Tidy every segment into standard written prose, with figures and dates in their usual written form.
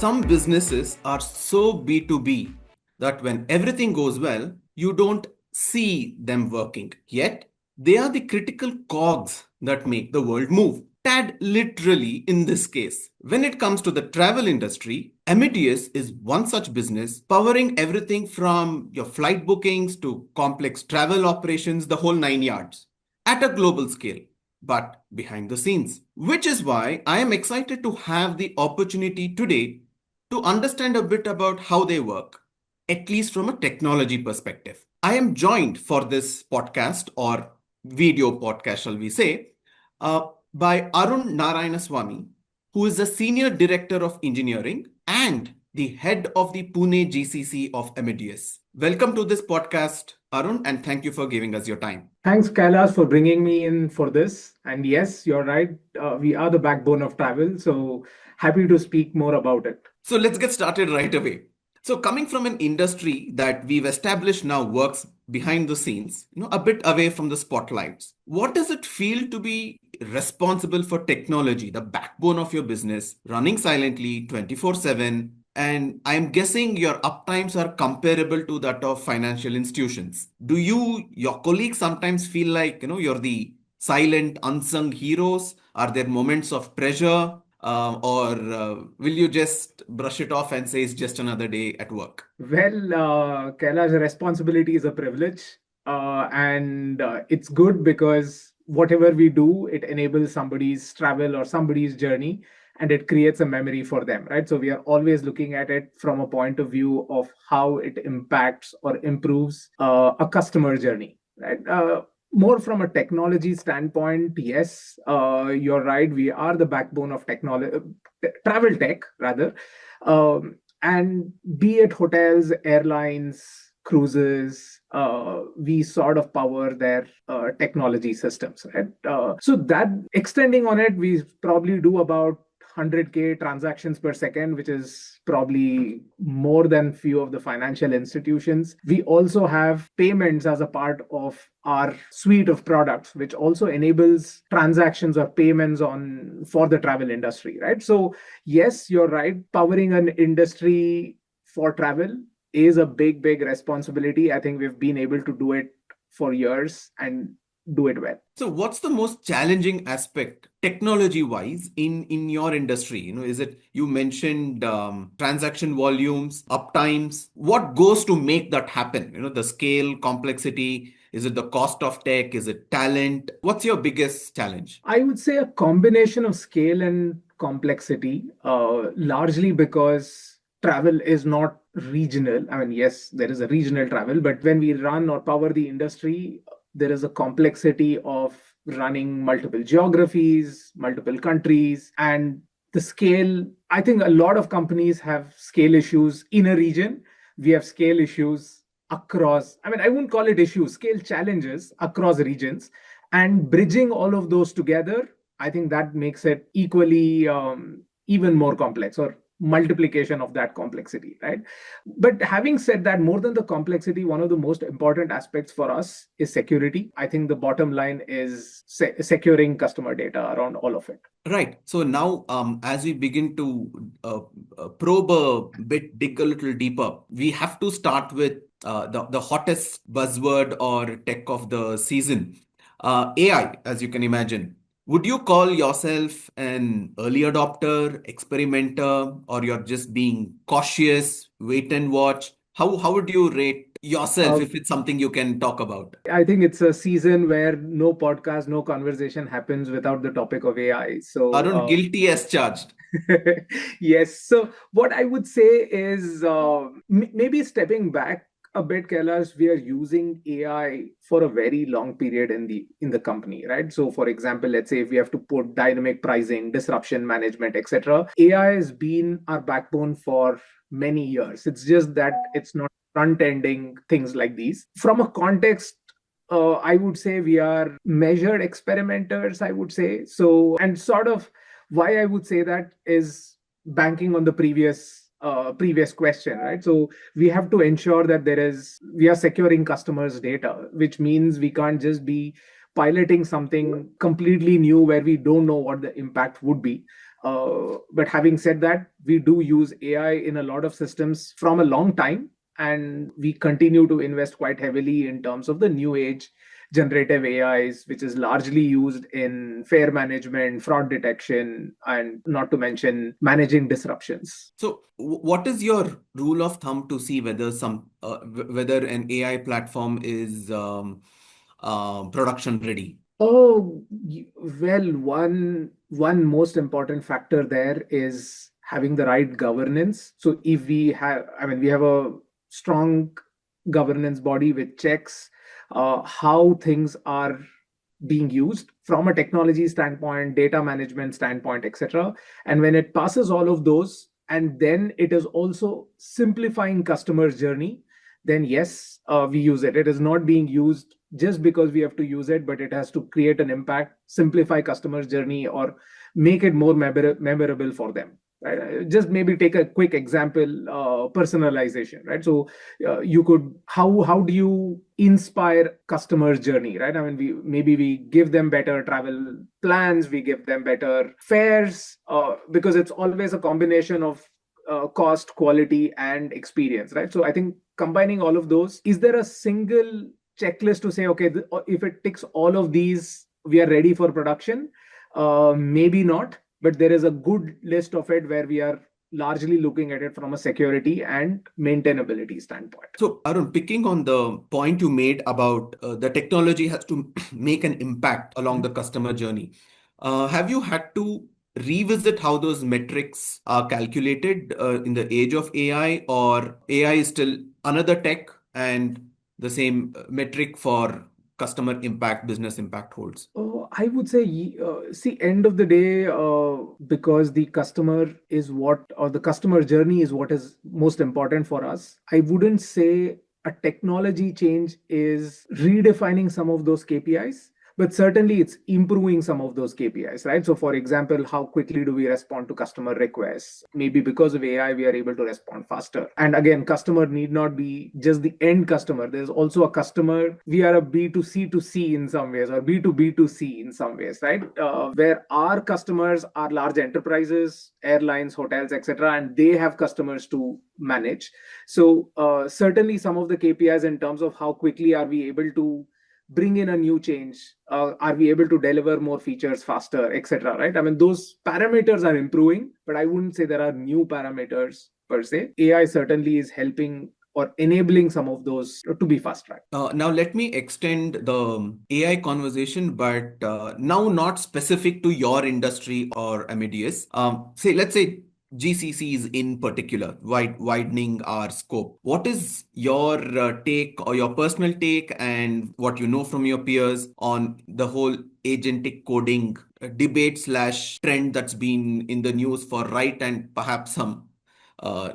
Some businesses are so B2B that when everything goes well, you don't see them working. Yet, they are the critical cogs that make the world move. Tad literally in this case. When it comes to the travel industry, Amadeus is one such business powering everything from your flight bookings to complex travel operations, the whole nine yards, at a global scale but behind the scenes. Which is why I am excited to have the opportunity today to understand a bit about how they work, at least from a technology perspective. I am joined for this podcast or video podcast, shall we say, uh, by Arun Narayanaswamy, who is the Senior Director of Engineering and the head of the Pune GCC of Amadeus. Welcome to this podcast, Arun, and thank you for giving us your time. Thanks, Kailash, for bringing me in for this. And yes, you're right. We are the backbone of travel. So happy to speak more about it. So let's get started right away. So coming from an industry that we've established now works behind the scenes, a bit away from the spotlights, what does it feel to be responsible for technology, the backbone of your business, running silently 24/7? And I'm guessing your uptimes are comparable to that of financial institutions. Do your colleagues sometimes feel like, you're the silent, unsung heroes? Are there moments of pressure? Or will you just brush it off and say it's just another day at work? Well, Kailash, responsibility is a privilege. And it's good because whatever we do, it enables somebody's travel or somebody's journey and it creates a memory for them, right? So we are always looking at it from a point of view of how it impacts or improves a customer journey, right? More from a technology standpoint, yes, you're right. We are the backbone of technology, travel tech rather. And be it hotels, airlines, cruises, we sort of power their technology systems, right? So that extending on it, we probably do about 100K transactions per second, which is probably more than few of the financial institutions. We also have payments as a part of our suite of products, which also enables transactions or payments for the travel industry, right? So yes, you're right. Powering an industry for travel is a big responsibility. I think we've been able to do it for years and do it well. So what's the most challenging aspect technology wise in your industry? Is it, you mentioned transaction volumes, uptimes, what goes to make that happen? The scale, complexity, is it the cost of tech, is it talent? What's your biggest challenge? I would say a combination of scale and complexity, largely because travel is not regional. I mean, yes, there is a regional travel, but when we run or power the industry, there is a complexity of running multiple geographies, multiple countries, and the scale. I think a lot of companies have scale issues in a region. We have scale issues across, I mean, I wouldn't call it issues, scale challenges across regions. And bridging all of those together, I think that makes it equally even more complex, or multiplication of that complexity, right? But having said that, more than the complexity, one of the most important aspects for us is security. I think the bottom line is securing customer data around all of it. Right. So now, as we begin to probe a bit, dig a little deeper, we have to start with the hottest buzzword or tech of the season, AI, as you can imagine. Would you call yourself an early adopter, experimenter, or you're just being cautious, wait and watch? How would you rate yourself if it's something you can talk about? I think it's a season where no podcast, no conversation happens without the topic of AI. So, Arun, guilty as charged. yes. So, what I would say is maybe stepping back a bit, Kailash, we are using AI for a very long period in the company, right? So, for example, let's say if we have to put dynamic pricing, disruption management, etc., AI has been our backbone for many years. It's just that it's not front-ending things like these. From a context, I would say we are measured experimenters, I would say. So, and sort of why I would say that is banking on the previous question, right? So we have to ensure that we are securing customers' data, which means we can't just be piloting something completely new where we don't know what the impact would be. But having said that, we do use AI in a lot of systems from a long time, and we continue to invest quite heavily in terms of the new age generative AIs, which is largely used in fare management, fraud detection, and not to mention managing disruptions. So, what is your rule of thumb to see whether whether an AI platform is production ready? Oh, well, one most important factor there is having the right governance. So if we have, I mean, we have a strong governance body which checks how things are being used from a technology standpoint, data management standpoint, etc. And when it passes all of those, and then it is also simplifying customer journey, then yes, we use it. It is not being used just because we have to use it, but it has to create an impact, simplify customer journey, or make it more memorable for them. Right? Just maybe take a quick example, personalization, right? So you could, how do you inspire customer journey, right? I mean, we give them better travel plans, we give them better fares, because it's always a combination of cost, quality, and experience, right? So I think combining all of those, is there a single checklist to say, okay, if it ticks all of these, we are ready for production? Maybe not, but there is a good list of it where we are largely looking at it from a security and maintainability standpoint. So, Arun, picking on the point you made about the technology has to make an impact along the customer journey, have you had to revisit how those metrics are calculated in the age of AI, or AI is still another tech and the same metric for customer impact, business impact holds? I would say, see, end of the day, because the customer is what, or the customer journey is what is most important for us. I wouldn't say a technology change is redefining some of those KPIs, but certainly it's improving some of those KPIs, right? So, for example, how quickly do we respond to customer requests? Maybe because of AI, we are able to respond faster. And again, customer need not be just the end customer. There's also a customer. We are a B2C to C in some ways, or B2B to C in some ways, right? Where our customers are large enterprises, airlines, hotels, etc., and they have customers to manage. So certainly some of the KPIs in terms of how quickly are we able to bring in a new change, are we able to deliver more features faster, etc., right? I mean, those parameters are improving, but I wouldn't say there are new parameters per se. AI certainly is helping or enabling some of those to be fast tracked. Now, let me extend the AI conversation, but now not specific to your industry or Amadeus. Let's say GCCs in particular, widening our scope. What is your take, or your personal take, and what you know from your peers on the whole agentic coding debate slash trend that's been in the news for right and perhaps some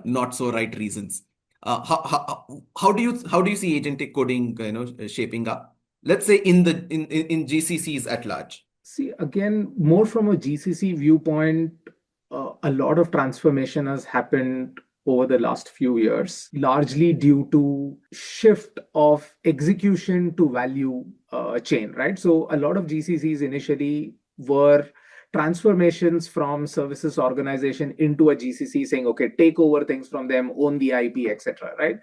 not so right reasons? How do you see agentic coding shaping up? Let's say in GCCs at large. See, again, more from a GCC viewpoint, a lot of transformation has happened over the last few years, largely due to shift of execution to value chain, right? So a lot of GCCs initially were transformations from services organization into a GCC, saying, okay, take over things from them, own the IP, etc., right?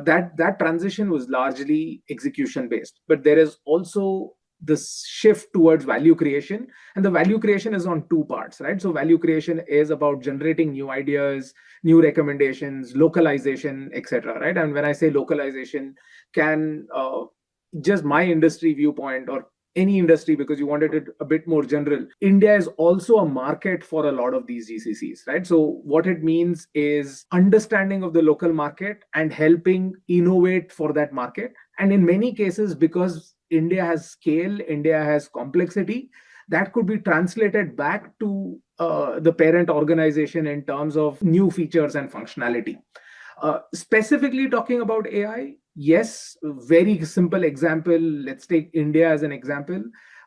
That transition was largely execution based, but there is also this shift towards value creation, and the value creation is on two parts, right? So value creation is about generating new ideas, new recommendations, localization, etc., right? And when I say localization, can just my industry viewpoint, or any industry, because you wanted it a bit more general, India is also a market for a lot of these GCCs, right? So what it means is understanding of the local market and helping innovate for that market. And in many cases, because India has scale, India has complexity, that could be translated back to the parent organization in terms of new features and functionality. Specifically talking about AI, yes, very simple example. Let's take India as an example.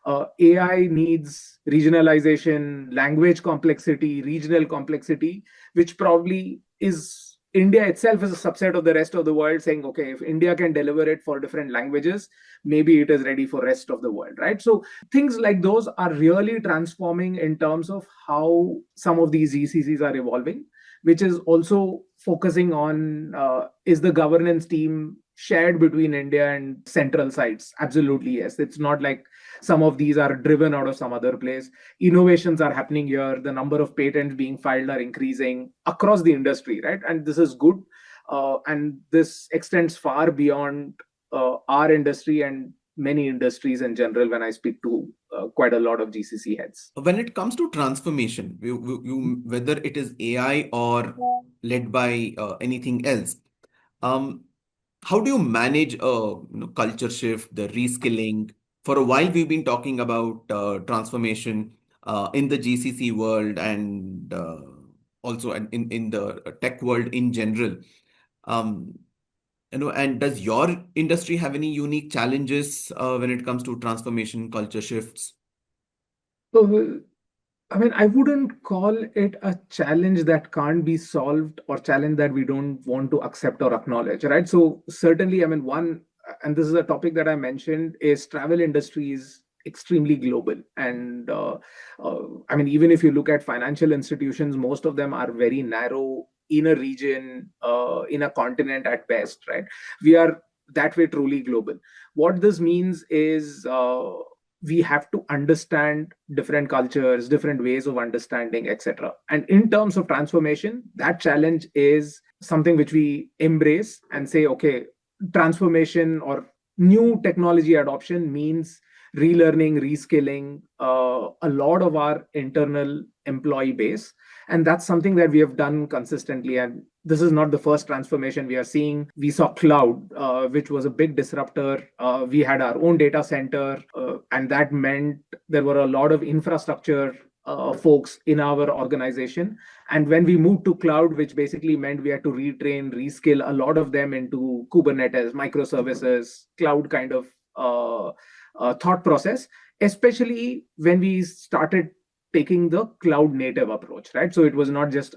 AI needs regionalization, language complexity, regional complexity, which probably is India itself is a subset of the rest of the world, saying, okay, if India can deliver it for different languages, maybe it is ready for rest of the world, right? So things like those are really transforming in terms of how some of these GCCs are evolving, which is also focusing on, is the governance team shared between India and central sites? Absolutely, yes. It's not like some of these are driven out of some other place. Innovations are happening here. The number of patents being filed are increasing across the industry, right? And this is good. And this extends far beyond our industry and many industries in general when I speak to quite a lot of GCC heads. When it comes to transformation, whether it is AI or led by anything else, um, how do you manage a culture shift, the reskilling? For a while, we've been talking about transformation in the GCC world and also in the tech world in general. Um, and does your industry have any unique challenges when it comes to transformation, culture shifts? So, I mean, I wouldn't call it a challenge that can't be solved or challenge that we don't want to accept or acknowledge, right? So certainly, I mean, one, and this is a topic that I mentioned, is travel industry is extremely global. And I mean, even if you look at financial institutions, most of them are very narrow in a region, in a continent at best, right? We are that way truly global. What this means is, we have to understand different cultures, different ways of understanding, etc. And in terms of transformation, that challenge is something which we embrace and say, okay, transformation or new technology adoption means relearning, reskilling a lot of our internal employee base. And that's something that we have done consistently. And this is not the first transformation we are seeing. We saw cloud, which was a big disruptor. We had our own data center, and that meant there were a lot of infrastructure folks in our organization. And when we moved to cloud, which basically meant we had to retrain, reskill a lot of them into Kubernetes, microservices, cloud kind of thought process, especially when we started taking the cloud native approach, right? So it was not just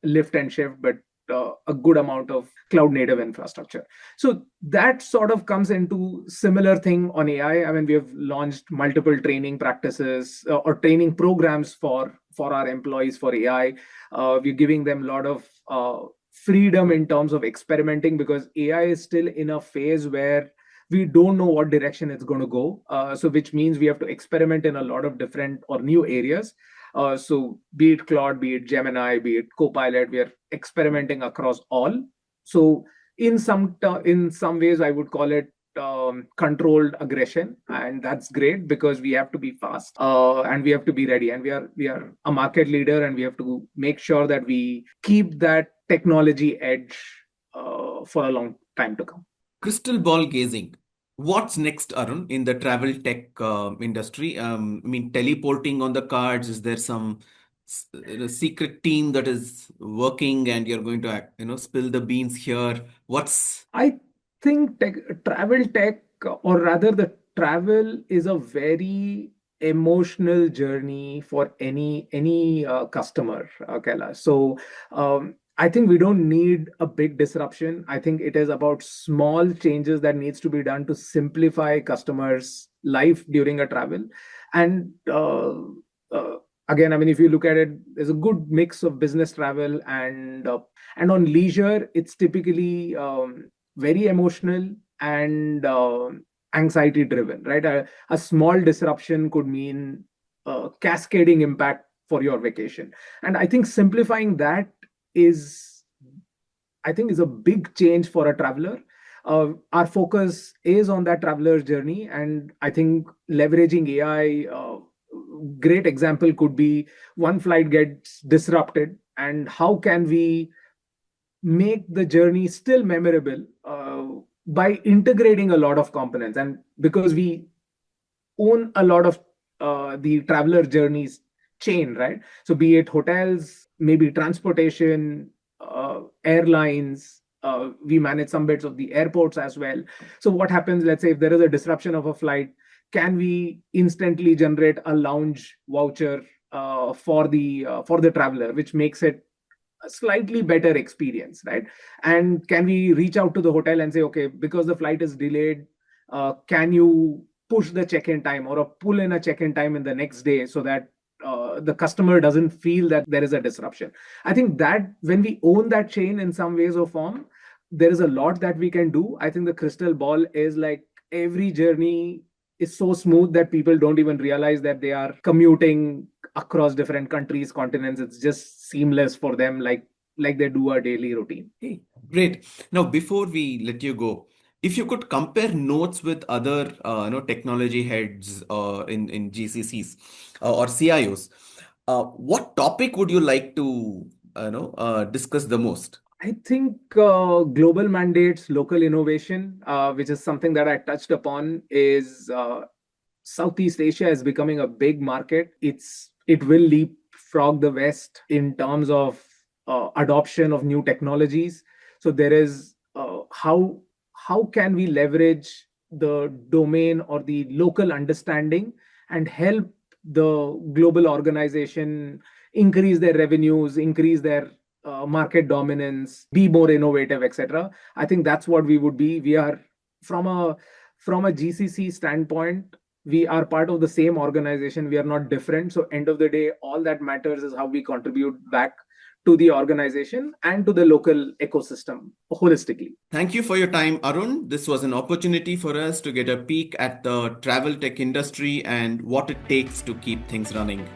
lift and shift, but a good amount of cloud native infrastructure. So that sort of comes into similar thing on AI. I mean, we have launched multiple training practices or training programs for our employees for AI. We're giving them a lot of freedom in terms of experimenting, because AI is still in a phase where we don't know what direction it's going to go. So which means we have to experiment in a lot of different or new areas. So be it Claude, be it Gemini, be it Copilot, we are experimenting across all. So in some ways, I would call it controlled aggression, and that's great because we have to be fast and we have to be ready, and we are a market leader, and we have to make sure that we keep that technology edge for a long time to come. Crystal ball gazing. What's next, Arun, in the travel tech industry? I mean, teleporting on the cards. Is there some secret team that is working, and you're going to spill the beans here? What's I think travel tech, or rather, the travel is a very emotional journey for any customer, Kailash. So I think we don't need a big disruption. I think it is about small changes that needs to be done to simplify customers' life during a travel. And uh, again, I mean, if you look at it, there's a good mix of business travel and on leisure, it's typically very emotional and anxiety driven, right? A small disruption could mean cascading impact for your vacation. And I think simplifying that is, I think, is a big change for a traveler. Our focus is on that traveler's journey, and I think leveraging AI, great example could be one flight gets disrupted, and how can we make the journey still memorable by integrating a lot of components. And because we own a lot of the traveler journeys chain, right? So be it hotels, maybe transportation, airlines, we manage some bits of the airports as well. So what happens, let's say if there is a disruption of a flight, can we instantly generate a lounge voucher for the traveler, which makes it a slightly better experience, right? And can we reach out to the hotel and say, okay, because the flight is delayed, can you push the check-in time or pull in a check-in time in the next day so that the customer doesn't feel that there is a disruption? I think that when we own that chain in some ways or form, there is a lot that we can do. I think the crystal ball is like every journey is so smooth that people don't even realize that they are commuting across different countries, continents. It's just seamless for them, like they do a daily routine. Hey, great. Now, before we let you go, if you could compare notes with other, technology heads in GCCs or CIOs, what topic would you like to, discuss the most? I think global mandates, local innovation, which is something that I touched upon, is Southeast Asia is becoming a big market. It will leapfrog the West in terms of adoption of new technologies. So there is how can we leverage the domain or the local understanding and help the global organization increase their revenues, increase their market dominance, be more innovative, etc. I think that's what we would be. We are from a GCC standpoint, we are part of the same organization. We are not different. So end of the day, all that matters is how we contribute back to the organization and to the local ecosystem holistically. Thank you for your time, Arun. This was an opportunity for us to get a peek at the travel tech industry and what it takes to keep things running.